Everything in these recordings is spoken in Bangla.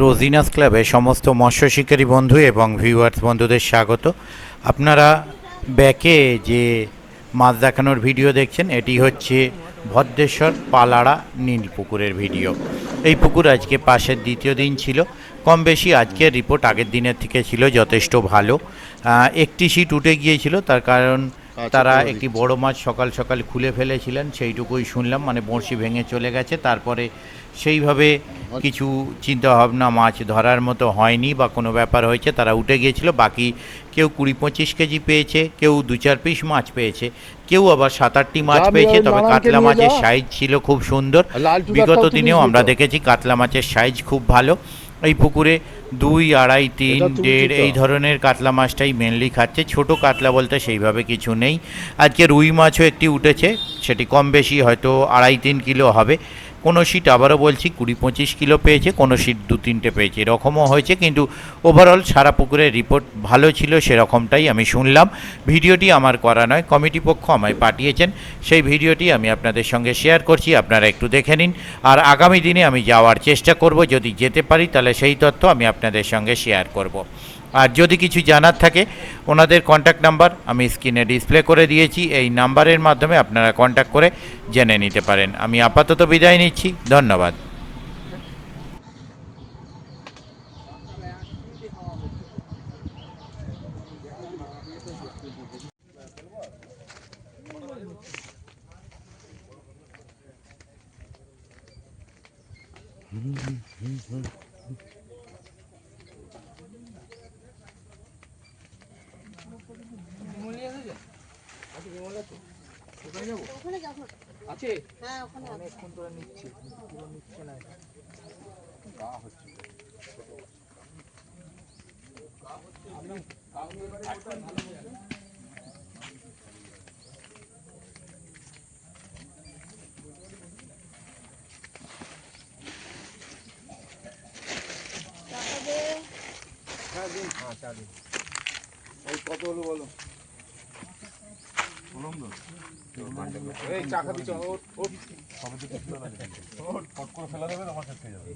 রোজিনাস ক্লাবে সমস্ত মৎস্য শিকারী বন্ধু এবং ভিউয়ার্স বন্ধুদের স্বাগত। আপনারা ব্যাকে যে মাছ দেখানোর ভিডিও দেখছেন এটি হচ্ছে ভদ্রেশ্বর পালাড়া নীল পুকুরের ভিডিও। এই পুকুর আজকে পাশের দ্বিতীয় দিন ছিল। কম বেশি আজকের রিপোর্ট আগের দিনের থেকে ছিল যথেষ্ট ভালো। একটি সিট উঠে গিয়েছিল, তার কারণ তারা একটি বড় মাছ সকাল সকাল খুলে ফেলেছিলেন, সেইটুকুই শুনলাম, মানে বড়শি ভেঙে চলে গেছে। তারপরে সেইভাবে কিছু চিন্তাভাবনা মাছ ধরার মতো হয়নি বা কোনো ব্যাপার হয়েছে, তারা উঠে গিয়েছিল। বাকি কেউ 20-25 কেজি পেয়েছে, কেউ 2-4 পিস মাছ পেয়েছে, কেউ আবার 7-8টি মাছ পেয়েছে। তবে কাতলা মাছের সাইজ ছিল খুব সুন্দর। বিগত দিনেও আমরা দেখেছি কাতলা মাছের সাইজ খুব ভালো। এই পুকুরে 2, 2.5, 3, 1.5 এই ধরনের কাতলা মাছটাই মেনলি খাচ্ছে। ছোট কাতলা বলতে সেইভাবে কিছু নেই। আজকে রুই মাছও একটি উঠেছে, সেটি কম বেশি হয়তো 2.5-3 কিলো হবে। কোনো সিট আবারও বলছি 20-25 কিলো পেয়েছে, কোনো সিট 2-3টে পেয়েছে, এরকমও হয়েছে। কিন্তু ওভারঅল সারা পুকুরের রিপোর্ট ভালো ছিল, সেরকমটাই আমি শুনলাম। ভিডিওটি আমার করা নয়, কমিটি পক্ষ আমায় পাঠিয়েছেন, সেই ভিডিওটি আমি আপনাদের সঙ্গে শেয়ার করছি, আপনারা একটু দেখে নিন। আর আগামী দিনে আমি যাওয়ার চেষ্টা করব, যদি যেতে পারি তাহলে সেই তথ্য আমি আপনাদের সঙ্গে শেয়ার করব। আর যদি কিছু জানার থাকে, ওনাদের কন্ট্যাক্ট নাম্বার আমি স্ক্রিনে ডিসপ্লে করে দিয়েছি, এই নাম্বারের মাধ্যমে আপনারা কন্ট্যাক্ট করে জেনে নিতে পারেন। আমি আপাতত বিদায় নিচ্ছি, ধন্যবাদ। আছে, হ্যাঁ ওখানে অনেকক্ষণ ধরে নিচ্ছে, পুরো নিচ্ছে না, গা হচ্ছে কত হলো বলো? এই চাকা দিচ্ছ ফট করে ফেলা দেবে, আমার কাছে যাবে।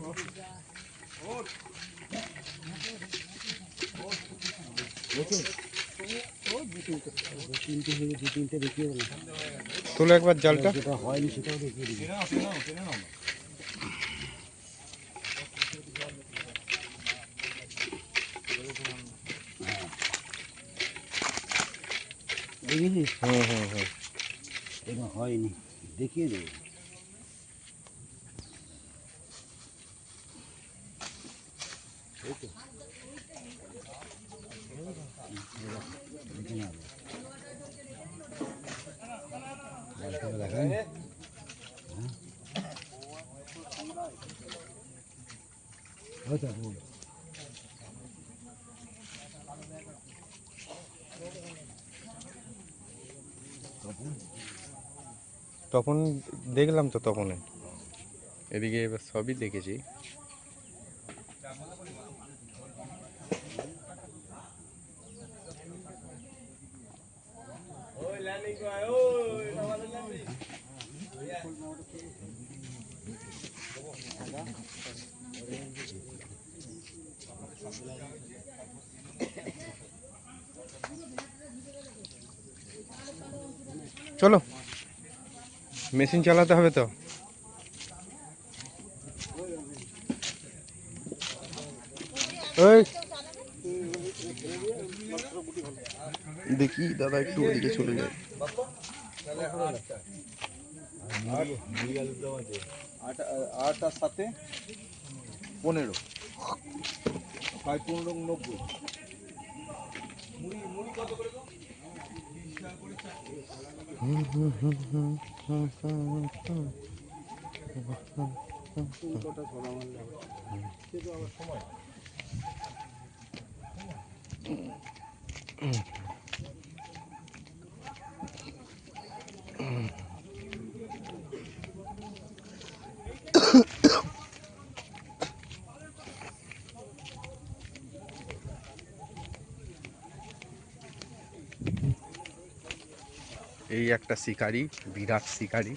তোলো একবার জালটা, যেটা হয়নি সেটাও দেখিয়ে দিবি। দেখেছিস? এটা হয়নি, দেখিয়ে দেবো। তখন দেখলাম তো, তখন এদিকে এবার সবই দেখেছি। চলো, মেশিন চালাতে হবে তো। ওই দেখি দাদা একটু ওদিকে চলে যায়। 8 আর 7 15, 15, 90। মুড়ি কত করে গো? 20 টাকা করে চারটে। কত ছড়া মারলে সেটা আমার সময়। এই একটা শিকারি, বিরাট শিকারি।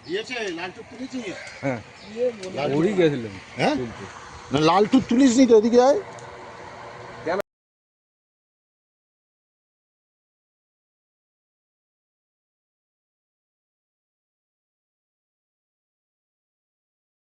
দিয়েছে লালটুক তুলেছিস? হ্যাঁ উড়ি গেছিলাম হ্যাঁ না লালটুক তুলিস নি তো, এদিকে আয়।